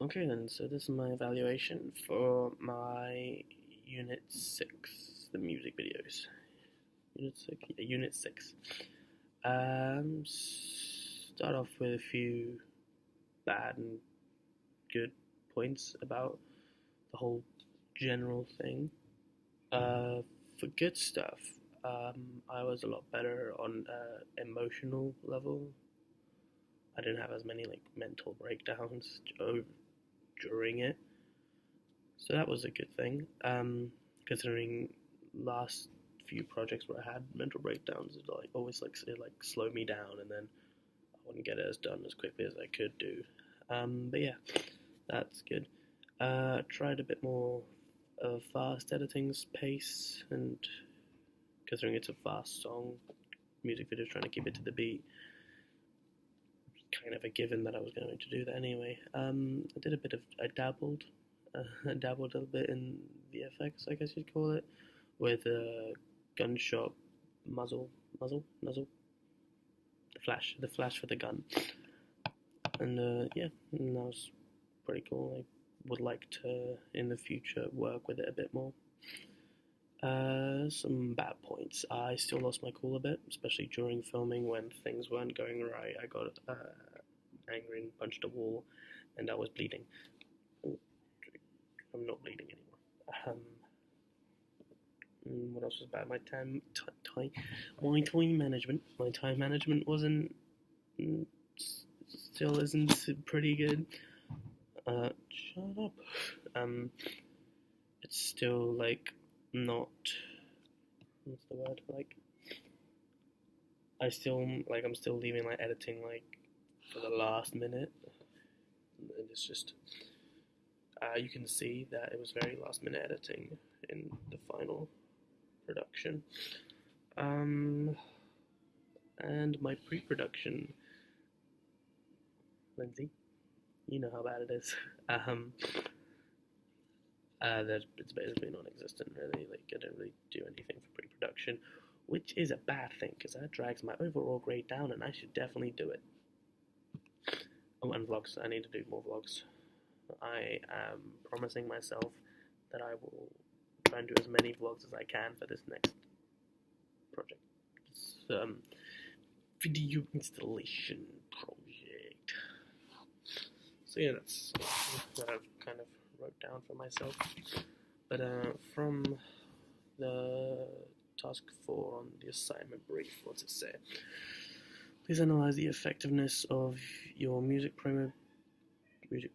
Okay then, so this is my evaluation for my Unit 6, the music videos. Unit 6? Yeah, Unit 6. Start off with a few bad and good points about the whole general thing. For good stuff, I was a lot better on emotional level. I didn't have as many like mental breakdowns during it, so that was a good thing. Considering last few projects where I had mental breakdowns, it like always like slow me down, and then I wouldn't get it as done as quickly as I could do. But yeah, that's good. Tried a bit more of fast editing pace, and considering it's a fast song, music video trying to keep it to the beat, kind of a given that I was going to do that anyway. I dabbled, I dabbled a little bit in VFX, I guess you'd call it, with a gunshot muzzle, the flash for the gun, and yeah, and that was pretty cool. I would like to in the future work with it a bit more. Some bad points. I still lost my cool a bit, especially during filming when things weren't going right. I got angry and punched a wall, and I was bleeding. I'm not bleeding anymore. What else was bad? My time management. My time management wasn't still isn't pretty good. Shut up. It's still like not. What's the word? Like, I'm still leaving like editing like for the last minute, and it's just you can see that it was very last minute editing in the final production. And my pre-production, Lindsay, you know how bad it is. That it's basically non-existent really. Like I don't really do anything for pre-production, which is a bad thing because that drags my overall grade down, and I should definitely do it. Oh, and vlogs. I need to do more vlogs. I am promising myself that I will try and do as many vlogs as I can for this next project. It's video installation project. So yeah, that's what I've kind of wrote down for myself. But from the task 4 on the assignment brief, what's it say? Please analyze the effectiveness of your music promo. Okay.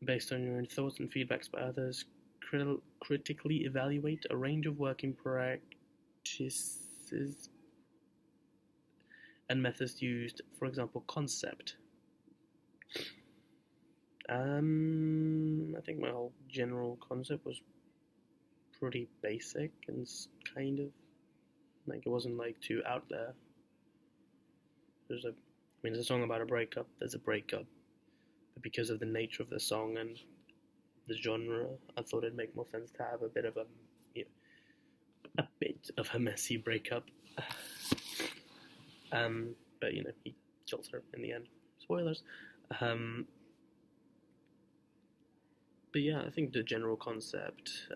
Based on your own thoughts and feedbacks by others, critically evaluate a range of working practices and methods used. For example, concept. I think my whole general concept was pretty basic and kind of like it wasn't like too out there. There's a song about a breakup. There's a breakup, but because of the nature of the song and the genre, I thought it'd make more sense to have a bit of a messy breakup. But he kills her in the end. Spoilers. But yeah, I think the general concept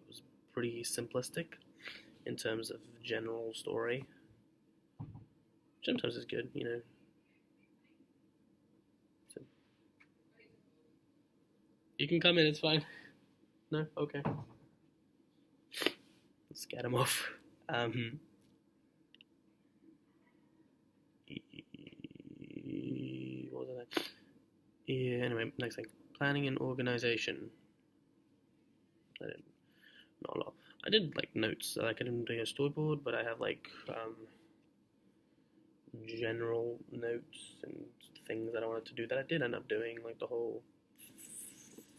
was pretty simplistic in terms of general story. Sometimes it's good, So, you can come in, it's fine. No? Okay. Let's get him off. What was that? Yeah, anyway, next thing. Planning and organization. Not a lot. I did like notes. Like I didn't do a storyboard, but I have like general notes and things that I wanted to do that I did end up doing. Like the whole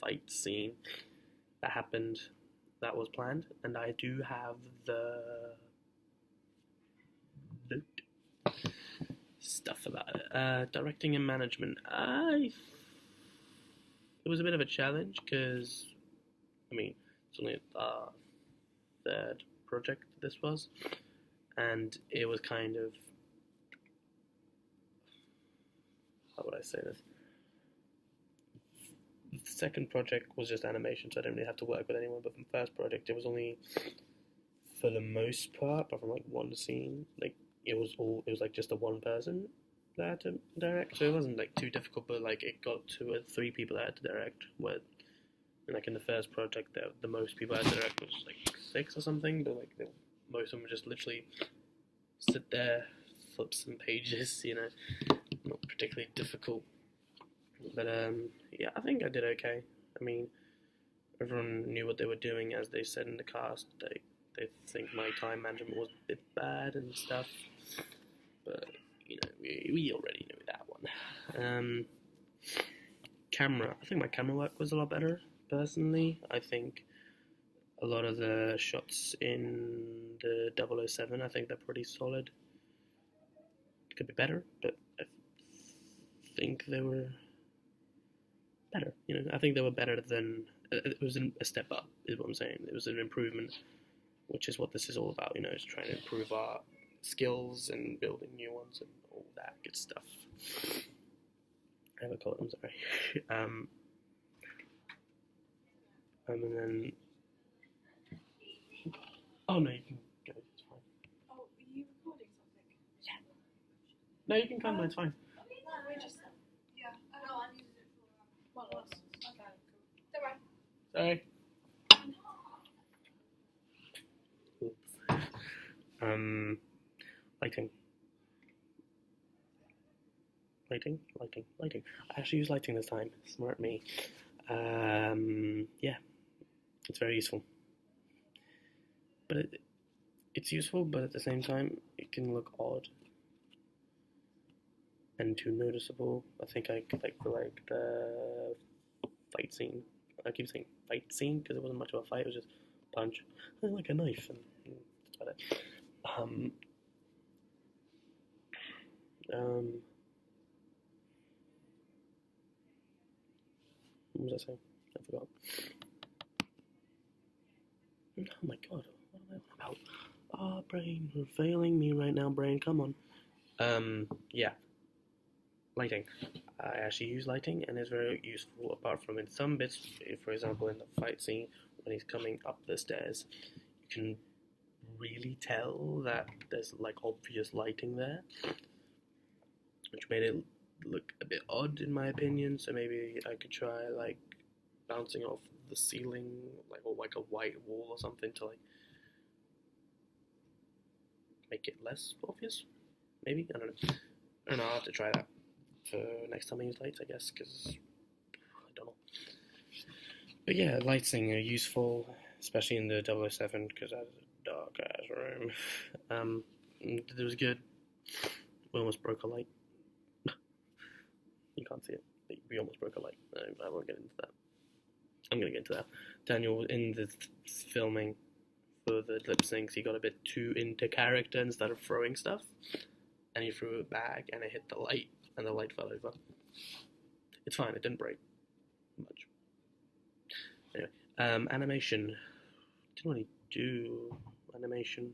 fight scene that happened, that was planned, and I do have the note stuff about it. Directing and management. It was a bit of a challenge because, it's only our third project this was, and it was kind of, how would I say this? the second project was just animation, so I didn't really have to work with anyone. But from the first project, it was only, for the most part, apart from like one scene, like it was like just a one person that I had to direct, so it wasn't like too difficult. But like it got to three people I had to direct. Where like in the first project, the most people I had to direct was like 6 or something. But like most of them were just literally sit there, flip some pages, not particularly difficult. But yeah, I think I did okay. I mean, everyone knew what they were doing, as they said in the cast. They think my time management was a bit bad and stuff, but we already knew that one. Camera, I think my camera work was a lot better. Personally, I think a lot of the shots in the 007, I think they're pretty solid. Could be better, but I think they were better. I think they were better than. It was a step up, is what I'm saying. It was an improvement, which is what this is all about. Is trying to improve our skills and building new ones and all that good stuff. I have a cold. I'm sorry. And then. Oh no, you can go. It's fine. Oh, are you recording something? Yeah. No, you can come. It's fine. We just. Yeah. No, I needed it for one last. Okay, cool. Sorry. Lighting. I actually use lighting this time. Smart me. Yeah, it's very useful. But it's useful, but at the same time, it can look odd and too noticeable. I think I could like the fight scene. I keep saying fight scene because it wasn't much of a fight. It was just punch, like a knife, and that's about it. What was I saying? I forgot. Oh my god, what am I on about? Oh, brain, you're failing me right now, brain. Come on. Yeah. Lighting. I actually use lighting, and it's very useful. Apart from in some bits, for example, in the fight scene when he's coming up the stairs, you can really tell that there's like obvious lighting there, which made it look a bit odd in my opinion. So maybe I could try like bouncing off the ceiling, or like a white wall or something to like make it less obvious. Maybe, I don't know. I'll have to try that for next time I use lights, I guess, because I don't know. But yeah, lighting are useful, especially in the 007, because that is a dark ass room. It was good. We almost broke a light. You can't see it. We almost broke a light. I won't get into that. I'm going to get into that. Daniel, in the filming for the lip syncs, he got a bit too into character and started throwing stuff. And he threw it back, and it hit the light, and the light fell over. It's fine, it didn't break much. Anyway, animation. Didn't really do animation.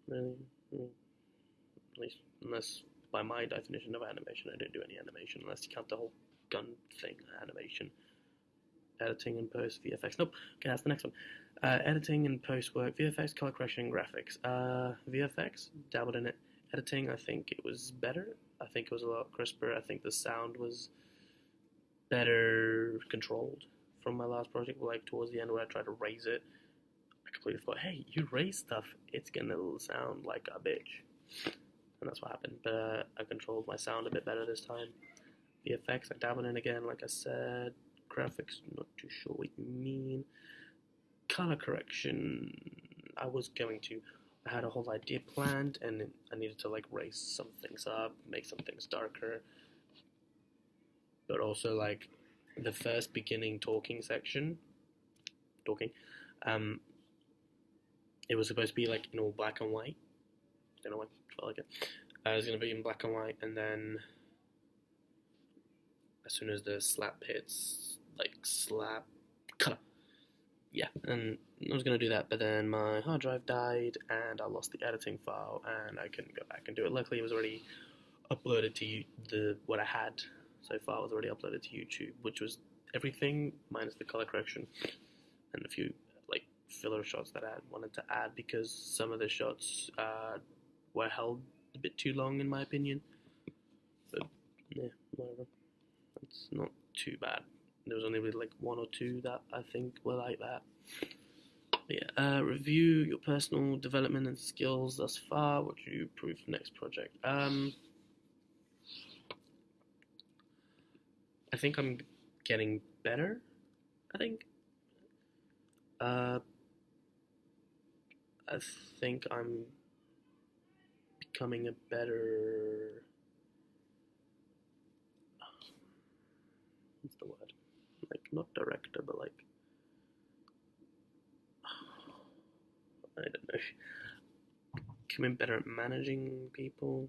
Really? At least, unless by my definition of animation, I didn't do any animation, unless you count the whole gun thing, animation. Editing and post, VFX. Nope, okay, that's the next one. Editing and post work, VFX, color correction, and graphics. VFX, dabbled in it. Editing, I think it was better. I think it was a lot crisper. I think the sound was better controlled from my last project, like towards the end where I tried to raise it. I completely forgot, hey, you raise stuff, it's gonna sound like a bitch. And that's what happened, but I controlled my sound a bit better this time. VFX, I dabbled in again, like I said. Graphics, not too sure what you mean. Color correction, I had a whole idea planned, and I needed to like raise some things up, make some things darker, but also like the first beginning section, it was supposed to be like in all black and white. Don't know why I felt like it. It was gonna be in black and white, and then as soon as the slap hits, color. Yeah, and I was going to do that, but then my hard drive died, and I lost the editing file, and I couldn't go back and do it. Luckily, it was already uploaded to what I had, so far was already uploaded to YouTube, which was everything minus the color correction and a few like filler shots that I wanted to add because some of the shots were held a bit too long in my opinion. But yeah, whatever. It's not too bad. There was only really like one or two that I think were like that. But yeah, review your personal development and skills thus far. What do you improve for next project? I think I'm getting better. I think I'm becoming a better. What's the word? Like not director, but like I don't know. Becoming better at managing people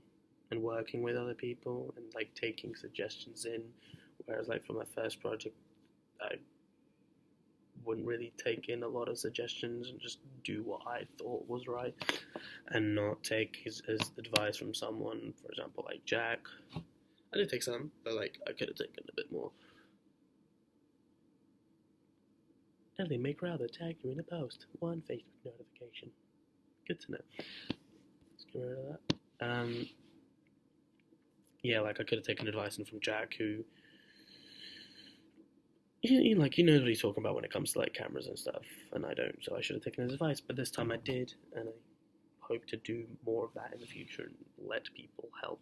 and working with other people and like taking suggestions in. Whereas like for my first project, I wouldn't really take in a lot of suggestions and just do what I thought was right and not take his advice from someone, for example, like Jack. I did take some, but like I could have taken a bit more. Ellie, make rather tag you in a post. 1 Facebook notification. Good to know. Let's get rid of that. Yeah, like I could have taken advice from Jack, who he knows what he's talking about when it comes to like cameras and stuff, and I don't, so I should have taken his advice. But this time I did, and I hope to do more of that in the future and let people help.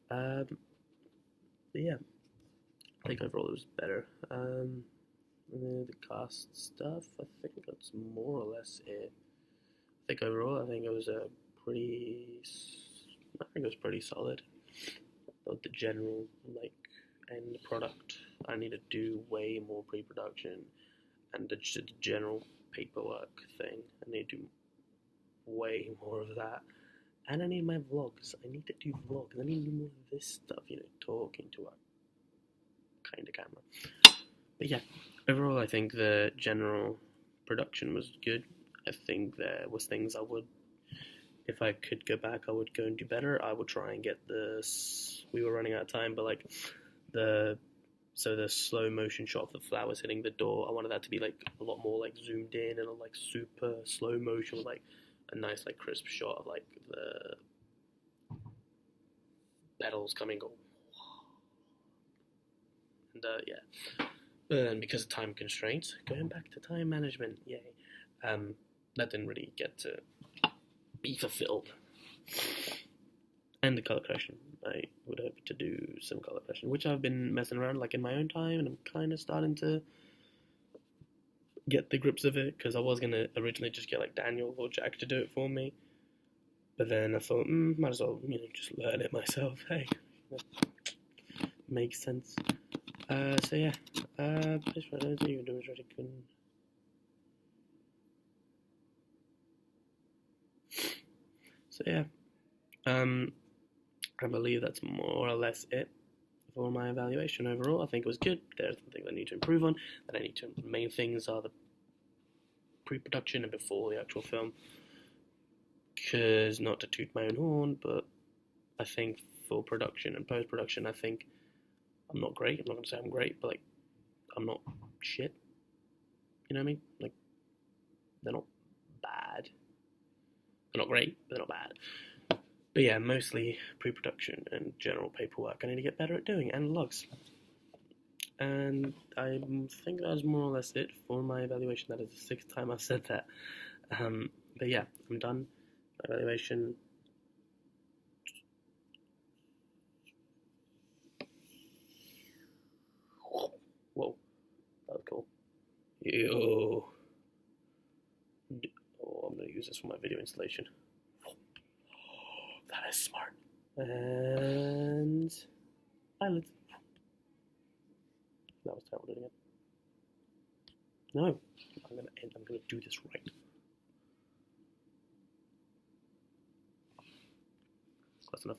But yeah, I think overall it was better. The cast stuff, I think that's more or less it. I think overall, I think it was pretty solid. But the general like end product, I need to do way more pre-production, and the general paperwork thing, I need to do way more of that. And I need my vlogs. I need to do vlogs. I need to do more of this stuff, talking to a kind of camera. But yeah, overall I think the general production was good. I think there was things I would, if I could go back, I would go and do better. I would try and get this, we were running out of time, but like the slow motion shot of the flowers hitting the door, I wanted that to be like a lot more like zoomed in and like super slow motion with like a nice like crisp shot of like the petals coming on. And yeah. And because of time constraints, going back to time management, yay. That didn't really get to be fulfilled. And the color correction. I would hope to do some color correction, which I've been messing around like in my own time, and I'm kind of starting to get the grips of it, because I was going to originally just get like Daniel or Jack to do it for me. But then I thought, might as well, just learn it myself. Hey, that makes sense. So yeah, So yeah, I believe that's more or less it for my evaluation overall. I think it was good. There's some things I need to improve on. The main things are the pre-production and before the actual film. Because, not to toot my own horn, but I think for production and post-production, I think I'm not great. I'm not going to say I'm great, but like, I'm not shit. You know what I mean? Like, they're not bad. They're not great, but they're not bad. But yeah, mostly pre-production and general paperwork I need to get better at doing, and logs. And I think that was more or less it for my evaluation. That is the 6th time I've said that. But yeah, I'm done. My evaluation. Whoa, that was cool. Yo. Oh, I'm going to use this for my video installation. That is smart. And eyelids. That was terrible doing it. No, I'm gonna do this right. That's enough.